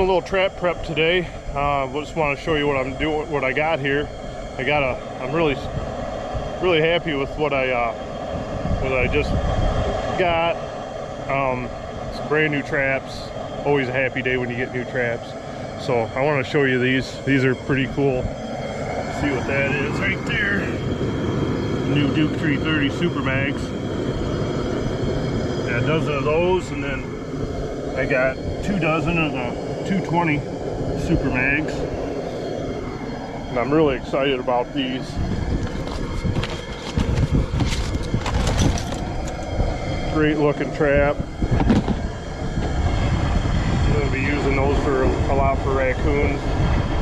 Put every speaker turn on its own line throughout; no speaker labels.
little trap prep today. Just want to show you what I'm doing, what I got here. I'm really happy with what I just got. It's brand new traps. Always a happy day when you get new traps. So I want to show you these. These are pretty cool. See what that is right there. New Duke 330 Super Mags. Got a dozen of those, and then I got 2 dozen of the 220 Super Mags. And I'm really excited about these. Great looking trap. I'm going to be using those for a lot for raccoons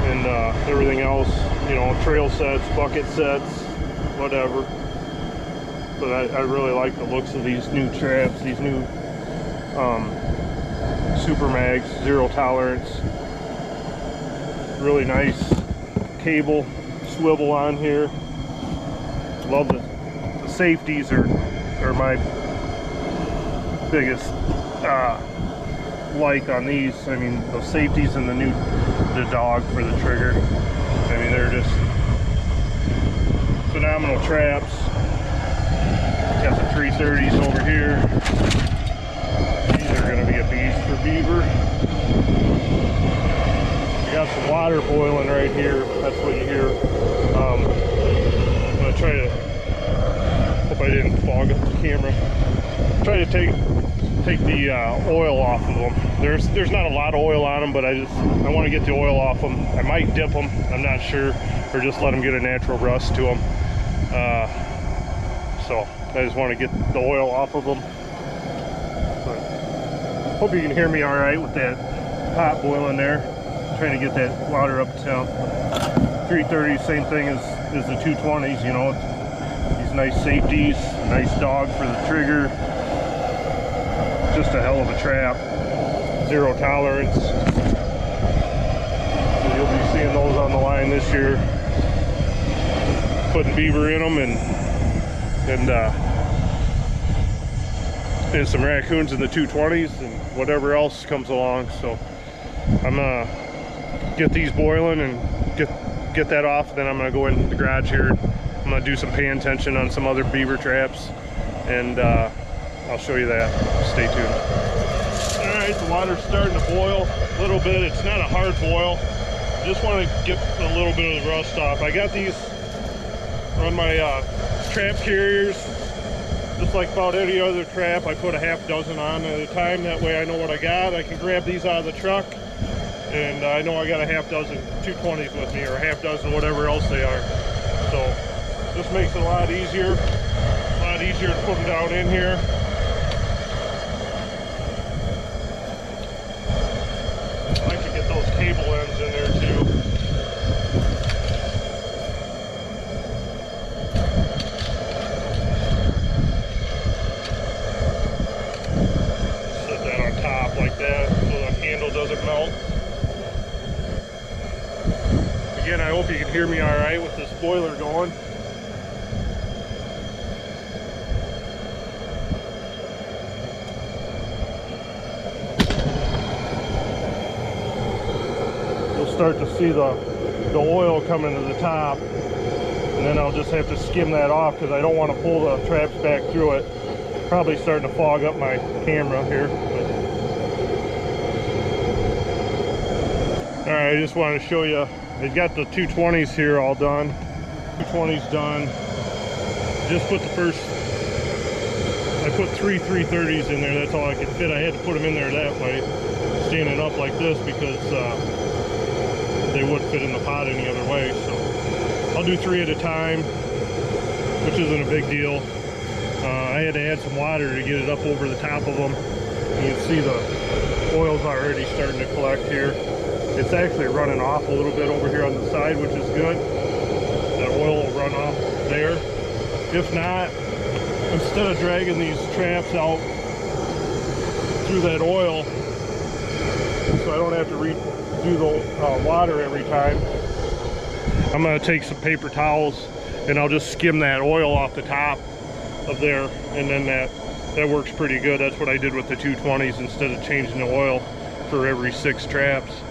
and everything else, you know, trail sets, bucket sets, whatever. But I really like the looks of these new traps, these new Super Mags, 0 tolerance. Really nice cable swivel on here. Love the safeties are my biggest like on these. I mean, the safeties and the dog for the trigger. I mean, they're just phenomenal traps. Got the 330s over here. These are going to be a beast for beaver. I got some water boiling right here. That's what you hear. I'm going to try to, hope I didn't fog up the camera. Try to take the oil off of them. There's not a lot of oil on them, but I want to get the oil off them. I might dip them, I'm not sure, or just let them get a natural rust to them. So I just want to get the oil off of them. But hope you can hear me all right with that pot boiling there. Trying to get that water up to temp. 330, same thing as the 220s, you know. These nice safeties, nice dog for the trigger. Just a hell of a trap. 0 tolerance. So you'll be seeing those on the line this year. Putting beaver in them and some raccoons in the 220s and whatever else comes along. So I'm gonna get these boiling and get that off. Then I'm gonna go in the garage here. I'm gonna do some paying attention on some other beaver traps, and I'll show you that. Stay tuned. All right, the water's starting to boil a little bit. It's not a hard boil. Just want to get a little bit of the rust off. I got these on my trap carriers. Just like about any other trap, I put a half dozen on at a time. That way I know what I got. I can grab these out of the truck, and I know I got a half dozen 220s with me, or a half dozen whatever else they are. So this makes it a lot easier to put them down in here. I like to get those cable ends in there too. Set that on top like that so the handle doesn't melt. Again, I hope you can hear me all right with this boiler going. Start to see the oil coming to the top, and then I'll just have to skim that off because I don't want to pull the traps back through it. Probably starting to fog up my camera here. All right, I just wanted to show you, I got the 220s here all done. 220s done. Just put I put 3 330s in there. That's all I could fit. I had to put them in there that way, standing up like this, because they wouldn't fit in the pot any other way. So I'll do 3 at a time, which isn't a big deal. I had to add some water to get it up over the top of them. You can see the oil's already starting to collect here. It's actually running off a little bit over here on the side, which is good. That oil will run off there. If not, instead of dragging these traps out through that oil, so I don't have to redo the water every time, I'm going to take some paper towels and I'll just skim that oil off the top of there, and then that works pretty good. That's what I did with the 220s instead of changing the oil for every 6 traps.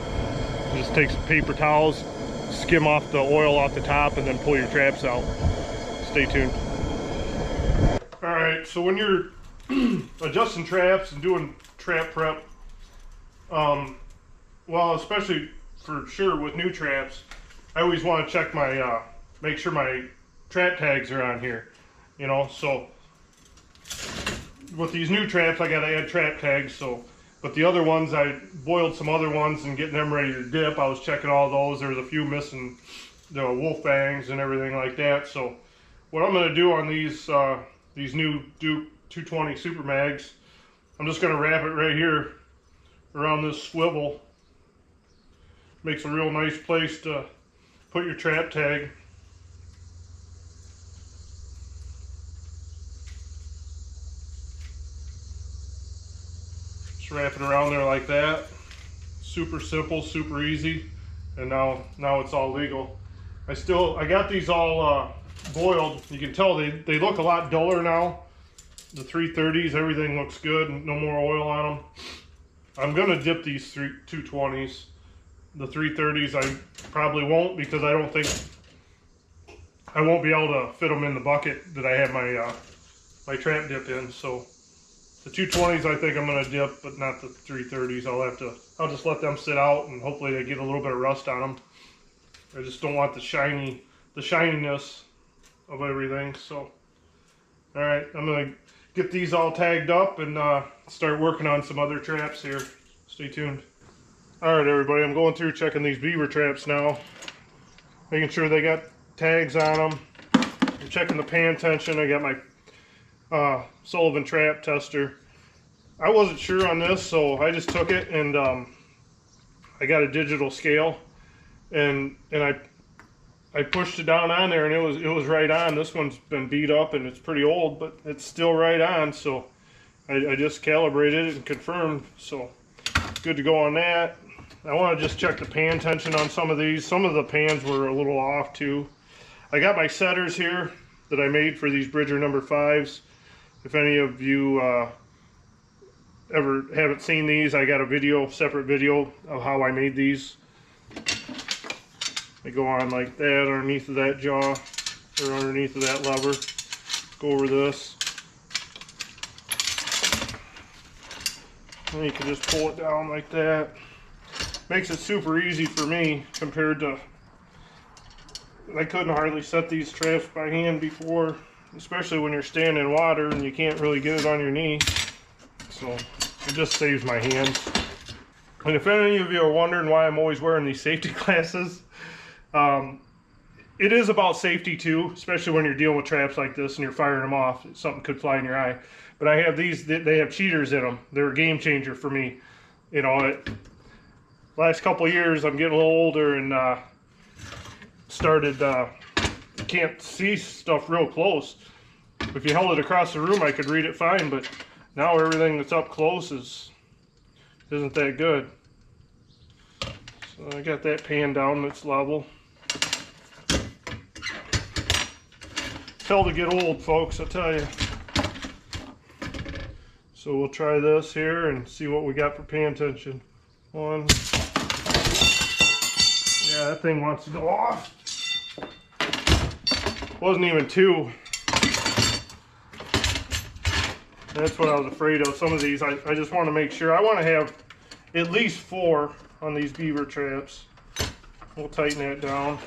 Just take some paper towels, skim off the oil off the top, and then pull your traps out. Stay tuned. All right, so when you're adjusting traps and doing trap prep, well, especially for sure with new traps, I always want to check my, make sure my trap tags are on here, you know. So with these new traps, I got to add trap tags. So, but the other ones, I boiled some other ones and getting them ready to dip. I was checking all those. There was a few missing, the wolf fangs and everything like that. So what I'm going to do on these new Duke 220 Super Mags, I'm just going to wrap it right here around this swivel. Makes a real nice place to put your trap tag. Just wrap it around there like that. Super simple, super easy, and now it's all legal. I got these all boiled. You can tell they look a lot duller now. The 330s, everything looks good. No more oil on them. I'm gonna dip these 220s. The 330s I probably won't, because I don't think I won't be able to fit them in the bucket that I have my my trap dip in. So the 220s I think I'm gonna dip, but not the 330s. I'll just let them sit out, and hopefully they get a little bit of rust on them. I just don't want the shininess of everything. So all right, I'm gonna get these all tagged up and start working on some other traps here. Stay tuned. All right, everybody, I'm going through checking these beaver traps now, making sure they got tags on them. I'm checking the pan tension. I got my Sullivan trap tester. I wasn't sure on this, so I just took it and I got a digital scale, and I pushed it down on there, and it was right on. This one's been beat up and it's pretty old, but it's still right on. So I just calibrated it and confirmed. So good to go on that. I want to just check the pan tension on some of these. Some of the pans were a little off too. I got my setters here that I made for these Bridger number 5s. If any of you ever haven't seen these, I got a separate video of how I made these. They go on like that underneath of that jaw, or underneath of that lever. Go over this. And you can just pull it down like that. Makes it super easy for me compared to, I couldn't hardly set these traps by hand before, especially when you're standing in water and you can't really get it on your knee. So it just saves my hands. And if any of you are wondering why I'm always wearing these safety glasses, it is about safety too, especially when you're dealing with traps like this and you're firing them off. Something could fly in your eye. But I have these, they have cheaters in them. They're a game changer for me. You know, last couple of years I'm getting a little older and started, can't see stuff real close. If you held it across the room I could read it fine, but now everything that's up close isn't that good. So I got that pan down, that's level. Hell to get old, folks, I tell you. So we'll try this here and see what we got for pan tension. One. Yeah, that thing wants to go off. Wasn't even 2. That's what I was afraid of. Some of these, I just want to make sure. I want to have at least 4 on these beaver traps. We'll tighten that down.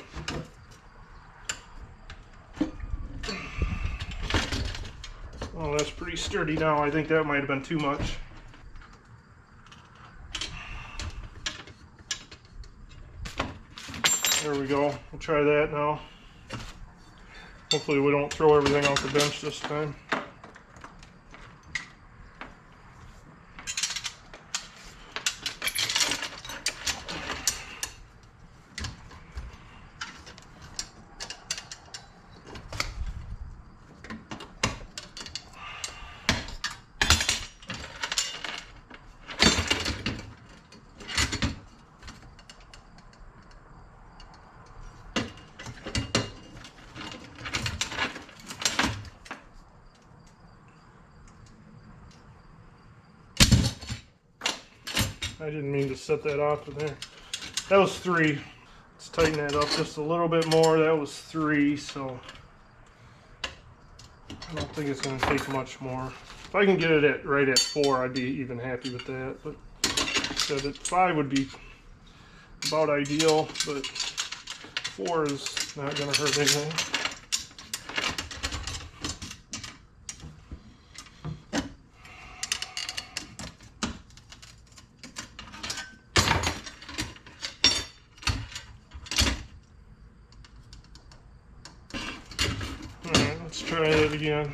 Oh, that's pretty sturdy now. I think that might have been too much. There we go. We'll try that now. Hopefully we don't throw everything off the bench this time. I didn't mean to set that off in there. That was 3. Let's tighten that up just a little bit more. That was 3, so I don't think it's going to take much more. If I can get it at right at 4, I'd be even happy with that. But said that 5 would be about ideal, but 4 is not going to hurt anything. Alright, let's try it again.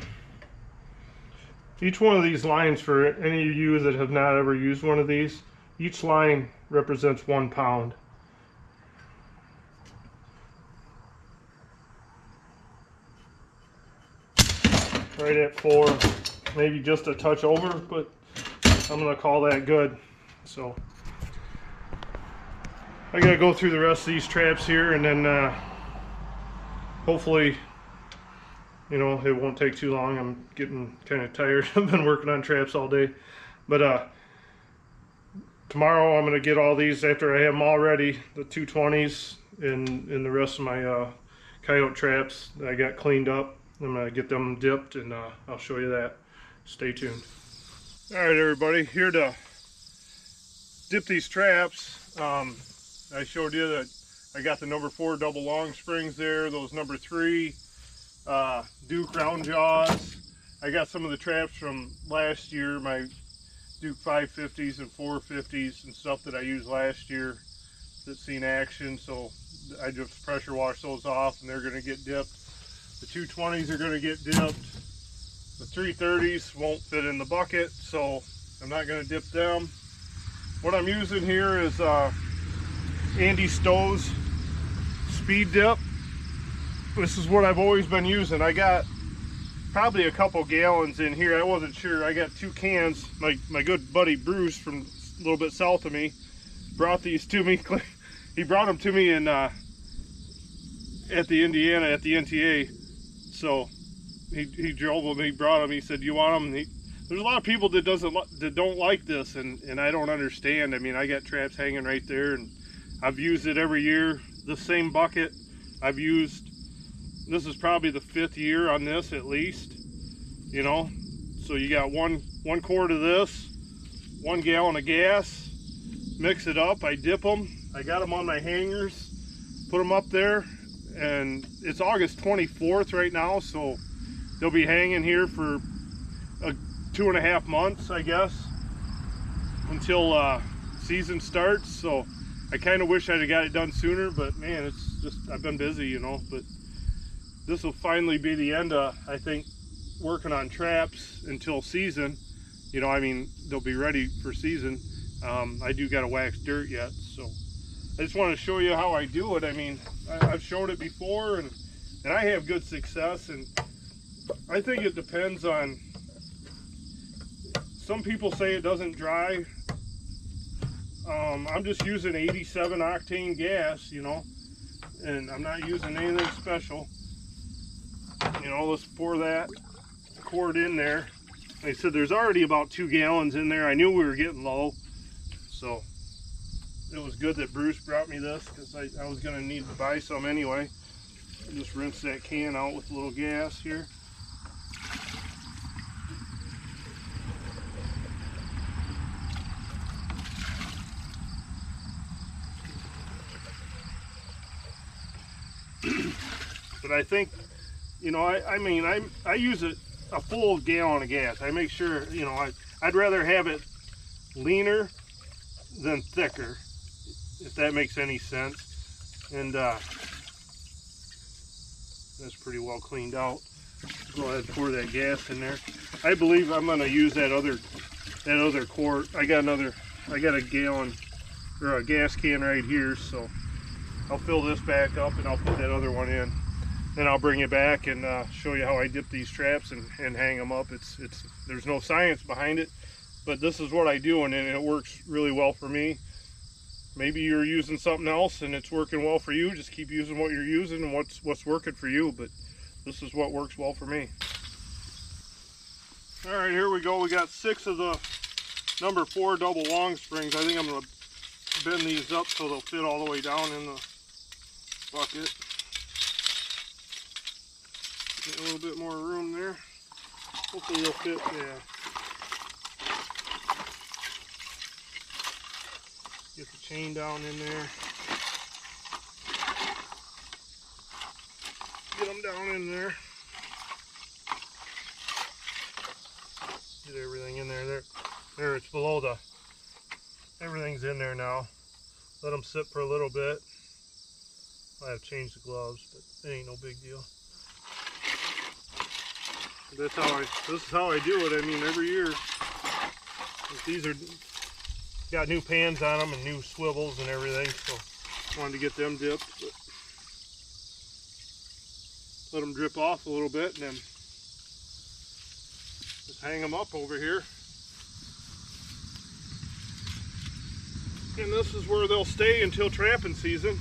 Each one of these lines, for any of you that have not ever used one of these, each line represents 1 pound. Right at 4, maybe just a touch over, but I'm going to call that good. So I got to go through the rest of these traps here, and then hopefully, you know, it won't take too long. I'm getting kind of tired. I've been working on traps all day. But tomorrow I'm going to get all these, after I have them all ready, the 220s and the rest of my coyote traps that I got cleaned up. I'm going to get them dipped, and I'll show you that. Stay tuned. Alright everybody, here to dip these traps. I showed you that I got the number 4 double long springs there, those number 3 Duke round jaws. I got some of the traps from last year, my Duke 550s and 450s and stuff that I used last year that's seen action, so I just pressure wash those off and they're going to get dipped. The 220s are going to get dipped. The 330s won't fit in the bucket, so I'm not going to dip them. What I'm using here is Andy Stowe's Speed Dip. This is what I've always been using. I got probably a couple gallons in here. I wasn't sure. I got 2 cans. My good buddy Bruce from a little bit south of me brought these to me. He brought them to me in at the Indiana at the NTA. So he drove them. He brought them. He said, "You want them?" There's a lot of people that don't like this, and I don't understand. I mean, I got traps hanging right there, and I've used it every year. The same bucket I've used. This is probably the 5th year on this at least. You know, so you got one quart of this, 1 gallon of gas. Mix it up. I dip them. I got them on my hangers. Put them up there, and it's August 24th right now, so they'll be hanging here for 2.5 months, I guess, until season starts. So I kind of wish I'd have got it done sooner, but man, it's just, I've been busy, you know. But this will finally be the end of, I think, working on traps until season. You know, I mean, they'll be ready for season. I do got to wax dirt yet, so I just want to show you how I do it. I mean, I've showed it before, and I have good success, and I think it depends on, some people say it doesn't dry. I'm just using 87 octane gas, you know, and I'm not using anything special. You know, let's pour that quart in there. Like I said, there's already about 2 gallons in there. I knew we were getting low, so it was good that Bruce brought me this, because I was going to need to buy some anyway. Just rinse that can out with a little gas here. But I think, you know, I mean, I use a full gallon of gas. I make sure, you know, I'd rather have it leaner than thicker, if that makes any sense. And that's pretty well cleaned out. Go ahead and pour that gas in there. I believe I'm going to use that other quart. I got a gallon or a gas can right here, so I'll fill this back up and I'll put that other one in. Then I'll bring it back and show you how I dip these traps and hang them up. There's no science behind it, but this is what I do, and it works really well for me. Maybe you're using something else and it's working well for you. Just keep using what you're using and what's working for you, but this is what works well for me. All right, here we go. We got 6 of the number 4 double long springs. I think I'm going to bend these up so they'll fit all the way down in the bucket. Get a little bit more room there. Hopefully they'll fit, yeah. Get the chain down in there. Get them down in there. Get everything in there. There, it's below the, everything's in there now. Let them sit for a little bit. I have changed the gloves, but it ain't no big deal. That's how this is how I do it. I mean, every year. These are got new pans on them and new swivels and everything, so wanted to get them dipped. But let them drip off a little bit and then just hang them up over here. And this is where they'll stay until trapping season.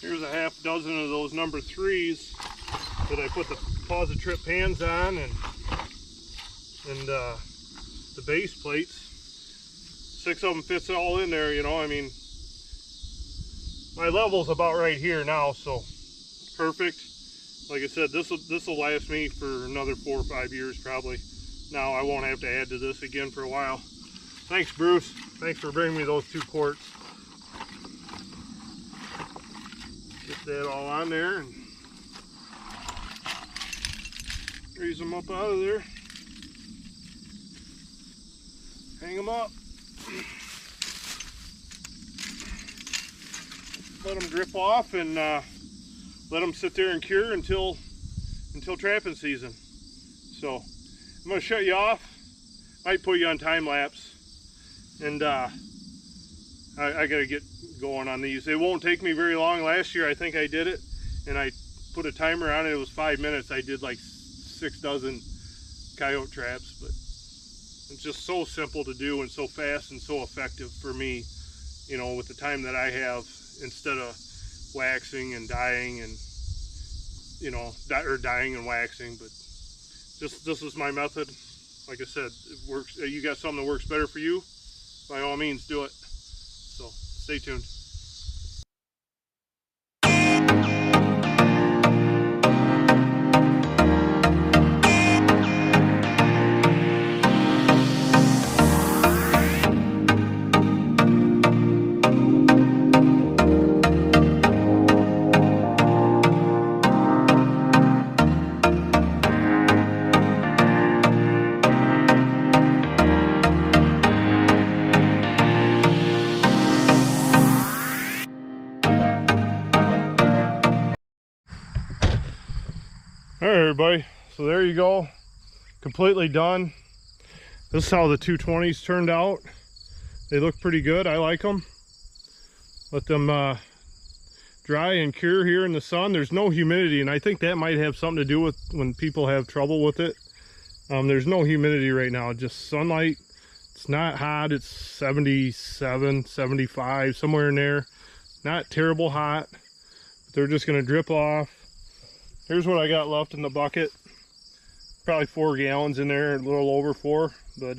Here's a half dozen of those number 3s that I put the Positrip pans on and the base plates. 6 of them fits all in there, you know. I mean, my level's about right here now, so perfect. Like I said, this will last me for another 4 or 5 years probably. Now I won't have to add to this again for a while. Thanks, Bruce. Thanks for bringing me those 2 quarts. Get that all on there and raise them up out of there. Hang them up. Let them drip off and let them sit there and cure until trapping season. So I'm going to shut you off. Might put you on time lapse, and I got to get going on these. It won't take me very long. Last year I think I did it, and I put a timer on it. It was 5 minutes. I did like 6 dozen coyote traps, but it's just so simple to do and so fast and so effective for me, you know, with the time that I have, instead of waxing and dyeing and, you know, or dyeing and waxing. But just this is my method. Like I said, it works. You got something that works better for you, by all means do it. So stay tuned. All right, everybody, so there you go, completely done. This is how the 220s turned out. They look pretty good. I like them. Let them dry and cure here in the sun. There's no humidity, and I think that might have something to do with when people have trouble with it. There's no humidity right now, just sunlight. It's not hot. It's 77, 75, somewhere in there. Not terrible hot, but they're just going to drip off. Here's what I got left in the bucket. Probably 4 gallons in there, a little over 4. But,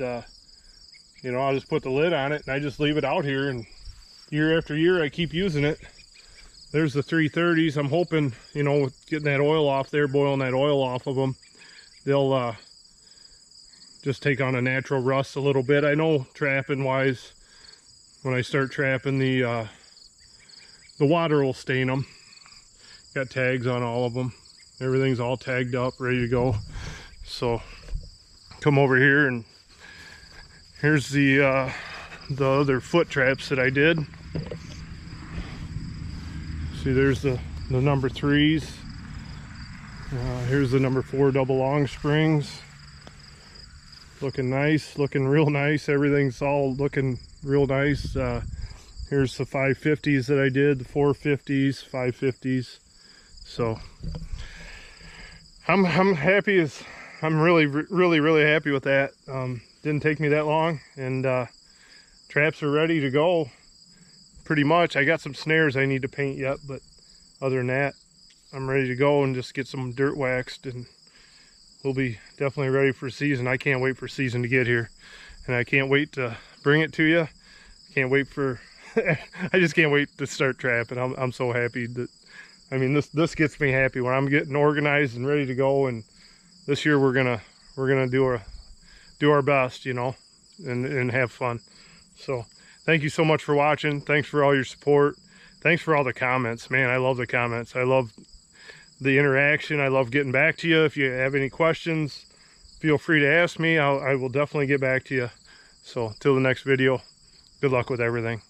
you know, I'll just put the lid on it and I just leave it out here. And year after year, I keep using it. There's the 330s. I'm hoping, you know, with getting that oil off there, boiling that oil off of them, they'll just take on a natural rust a little bit. I know trapping wise, when I start trapping, the water will stain them. Got tags on all of them. Everything's all tagged up, ready to go. So come over here, and here's the other foot traps that I did. See, there's the number 3s. Here's the number 4 double long springs. Looking nice, looking real nice. Everything's all looking real nice. Here's the 550s that I did, the 450s, 550s. So I'm happy. I'm really happy with that. Didn't take me that long, and traps are ready to go pretty much. I got some snares I need to paint yet, but other than that, I'm ready to go and just get some dirt waxed, and we'll be definitely ready for season. I can't wait for season to get here, and I can't wait to bring it to you. Can't wait for I just can't wait to start trapping. I'm so happy that, I mean, this gets me happy when I'm getting organized and ready to go. And this year we're gonna do our best, you know, and have fun. So thank you so much for watching. Thanks for all your support. Thanks for all the comments, man. I love the comments. I love the interaction. I love getting back to you. If you have any questions, feel free to ask me. I will definitely get back to you. So till the next video, good luck with everything.